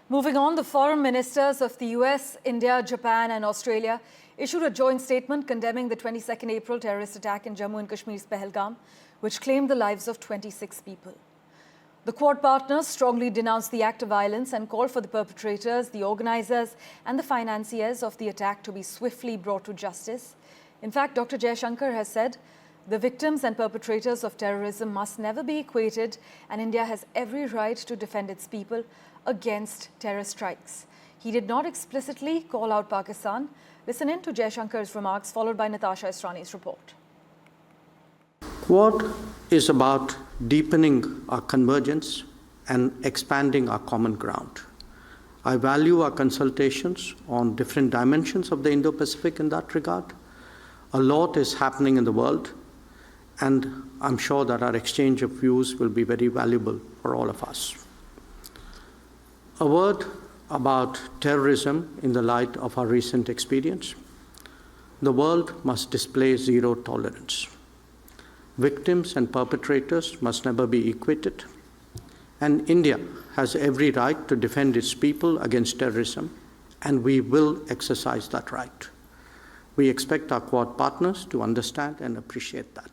Moving on, the foreign ministers of the US, India, Japan and Australia issued a joint statement condemning the 22nd April terrorist attack in Jammu and Kashmir's Pahalgam, which claimed the lives of 26 people. The Quad partners strongly denounced the act of violence and called for the perpetrators, the organizers and the financiers of the attack to be swiftly brought to justice. In fact, Dr. Jaishankar has said the victims and perpetrators of terrorism must never be equated, and India has every right to defend its people against terror strikes. He did not explicitly call out Pakistan. Listen in to Jaishankar's remarks, followed by Natasha Israni's report. Quad is about deepening our convergence and expanding our common ground. I value our consultations on different dimensions of the Indo-Pacific in that regard. A lot is happening in the world, and I'm sure that our exchange of views will be very valuable for all of us. A word about terrorism in the light of our recent experience. The world must display zero tolerance. Victims and perpetrators must never be equated, and India has every right to defend its people against terrorism, and we will exercise that right. We expect our Quad partners to understand and appreciate that.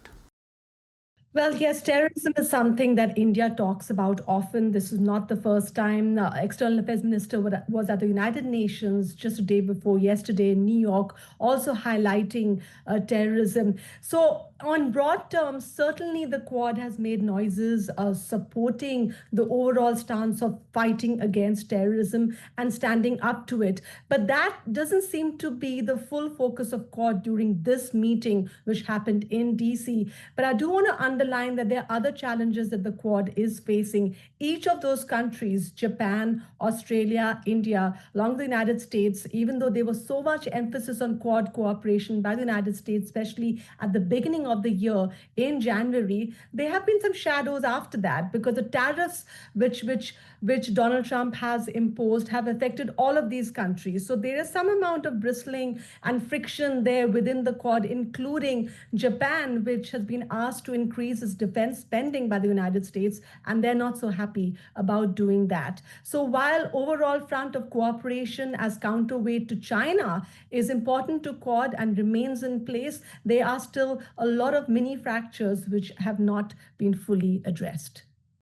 Well, yes, terrorism is something that India talks about often. This is not the first time. External Affairs Minister was at the United Nations just a day before yesterday in New York, also highlighting terrorism. So on broad terms, certainly the Quad has made noises supporting the overall stance of fighting against terrorism and standing up to it. But that doesn't seem to be the full focus of Quad during this meeting, which happened in DC. But I do want to underline that there are other challenges that the Quad is facing. Each of those countries, Japan, Australia, India, along with the United States, even though there was so much emphasis on Quad cooperation by the United States, especially at the beginning of the year in January, there have been some shadows after that because the tariffs which Donald Trump has imposed have affected all of these countries. So there is some amount of bristling and friction there within the Quad, including Japan, which has been asked to increase its defense spending by the United States, and they're not so happy about doing that. So while overall front of cooperation as counterweight to China is important to Quad and remains in place, there are still a lot of mini fractures which have not been fully addressed.